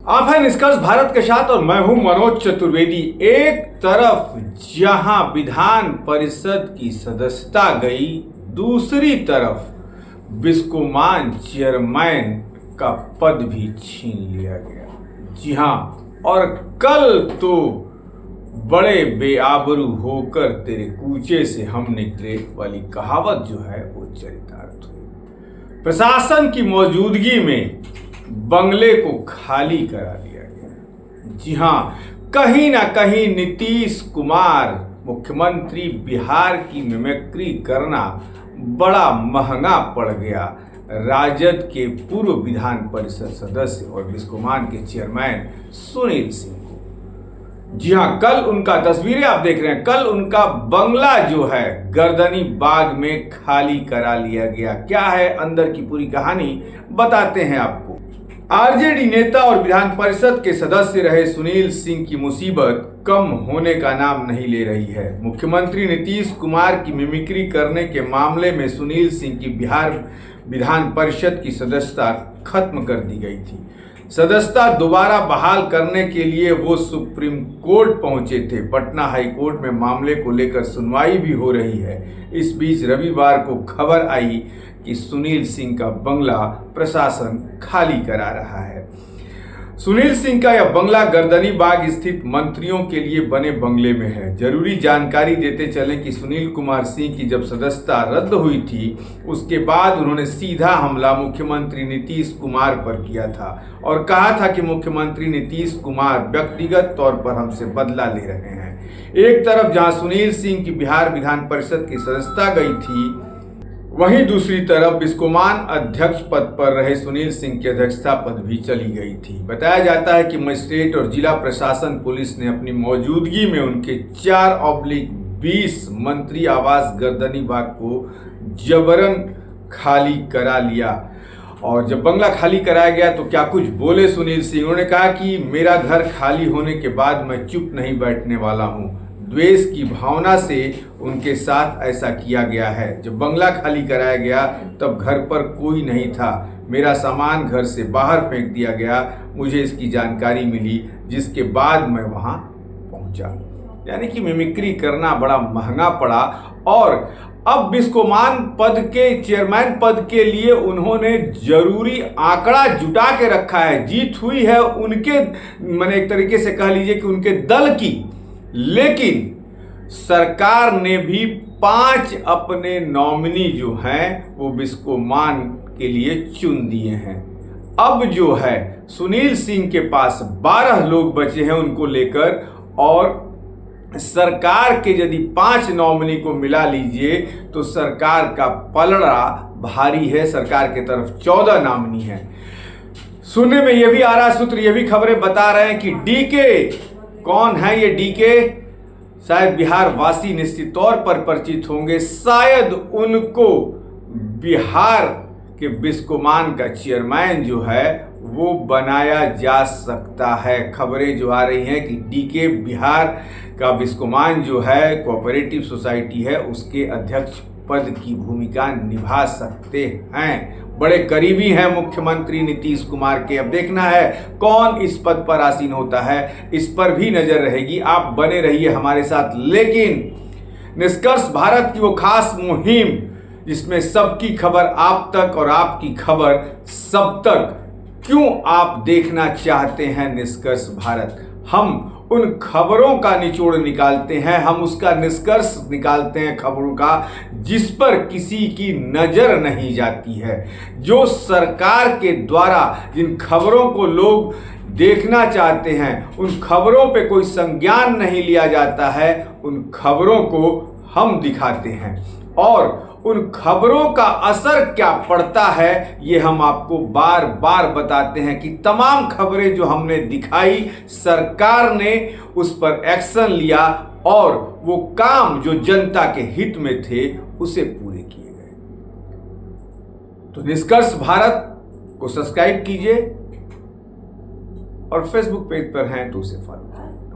आप हैं निष्कर्ष भारत के साथ और मैं हूं मनोज चतुर्वेदी। एक तरफ जहां विधान परिषद की सदस्यता गई, दूसरी तरफ बिस्कोमान चेयरमैन का पद भी छीन लिया गया। जी हां, और कल तो बड़े बेआबरू होकर तेरे कूचे से हम निकले वाली कहावत जो है वो चरितार्थ हुई। प्रशासन की मौजूदगी में बंगले को खाली करा दिया गया। जी हां, कहीं ना कहीं नीतीश कुमार मुख्यमंत्री बिहार की मिमिक्री करना बड़ा महंगा पड़ गया राजद के पूर्व विधान परिषद सदस्य और बिस्कोमान के चेयरमैन सुनील सिंह को। जी हां, कल उनका तस्वीरें आप देख रहे हैं, कल उनका बंगला जो है गर्दनी बाग में खाली करा लिया गया। क्या है अंदर की पूरी कहानी बताते हैं आपको। आरजेडी नेता और विधान परिषद के सदस्य रहे सुनील सिंह की मुसीबत कम होने का नाम नहीं ले रही है। मुख्यमंत्री नीतीश कुमार की मिमिक्री करने के मामले में सुनील सिंह की बिहार विधान परिषद की सदस्यता खत्म कर दी गई थी। सदस्यता दोबारा बहाल करने के लिए वो सुप्रीम कोर्ट पहुंचे थे। पटना हाई कोर्ट में मामले को लेकर सुनवाई भी हो रही है। इस बीच रविवार को खबर आई कि सुनील सिंह का बंगला प्रशासन खाली करा रहा है। सुनील सिंह का यह बंगला गर्दनी बाग स्थित मंत्रियों के लिए बने बंगले में है। जरूरी जानकारी देते चले कि सुनील कुमार सिंह की जब सदस्यता रद्द हुई थी, उसके बाद उन्होंने सीधा हमला मुख्यमंत्री नीतीश कुमार पर किया था और कहा था कि मुख्यमंत्री नीतीश कुमार व्यक्तिगत तौर पर हमसे बदला ले रहे हैं। एक तरफ जहां सुनील सिंह की बिहार विधान परिषद की सदस्यता गई थी, वहीं दूसरी तरफ बिस्कोमान अध्यक्ष पद पर रहे सुनील सिंह की अध्यक्षता पद भी चली गई थी। बताया जाता है कि मजिस्ट्रेट और जिला प्रशासन पुलिस ने अपनी मौजूदगी में उनके 4/20 मंत्री आवास गर्दनी बाग को जबरन खाली करा लिया। और जब बंगला खाली कराया गया तो क्या कुछ बोले सुनील सिंह। उन्होंने कहा कि मेरा घर खाली होने के बाद मैं चुप नहीं बैठने वाला हूँ। द्वेष की भावना से उनके साथ ऐसा किया गया है। जब बंगला खाली कराया गया तब घर पर कोई नहीं था। मेरा सामान घर से बाहर फेंक दिया गया। मुझे इसकी जानकारी मिली, जिसके बाद मैं वहां पहुंचा। यानी कि मिमिक्री करना बड़ा महंगा पड़ा। और अब बिस्कोमान पद के चेयरमैन पद के लिए उन्होंने जरूरी आंकड़ा जुटा के रखा है। जीत हुई है उनके, मैंने एक तरीके से कह लीजिए कि उनके दल की, लेकिन सरकार ने भी 5 अपने नॉमिनी जो हैं वो बिस्कोमान के लिए चुन दिए हैं। अब जो है सुनील सिंह के पास 12 लोग बचे हैं उनको लेकर, और सरकार के यदि 5 नॉमिनी को मिला लीजिए तो सरकार का पलड़ा भारी है। सरकार की तरफ 14 नॉमिनी है। सुनने में यह भी आ रहा सूत्र, ये भी खबरें बता रहे हैं कि डीके, कौन है ये डीके? शायद बिहार वासी निश्चित तौर पर परिचित होंगे। शायद उनको बिहार के बिस्कोमान का चेयरमैन जो है वो बनाया जा सकता है। खबरें जो आ रही हैं कि डीके बिहार का बिस्कोमान जो है कोऑपरेटिव सोसाइटी है उसके अध्यक्ष पद की भूमिका निभा सकते हैं। बड़े करीबी हैं मुख्यमंत्री नीतीश कुमार के। अब देखना है कौन इस पद पर आसीन होता है, इस पर भी नजर रहेगी। आप बने रहिए हमारे साथ। लेकिन निष्कर्ष भारत की वो खास मुहिम जिसमें सबकी खबर आप तक और आपकी खबर सब तक, क्यों आप देखना चाहते हैं निष्कर्ष भारत? हम उन खबरों का निचोड़ निकालते हैं, हम उसका निष्कर्ष निकालते हैं खबरों का जिस पर किसी की नजर नहीं जाती है। जो सरकार के द्वारा जिन खबरों को लोग देखना चाहते हैं, उन खबरों पे कोई संज्ञान नहीं लिया जाता है, उन खबरों को हम दिखाते हैं। और उन खबरों का असर क्या पड़ता है ये हम आपको बार बार बताते हैं कि तमाम खबरें जो हमने दिखाई, सरकार ने उस पर एक्शन लिया और वो काम जो जनता के हित में थे उसे पूरे किए गए। तो निष्कर्ष भारत को सब्सक्राइब कीजिए और फेसबुक पेज पर हैं तो उसे फॉलो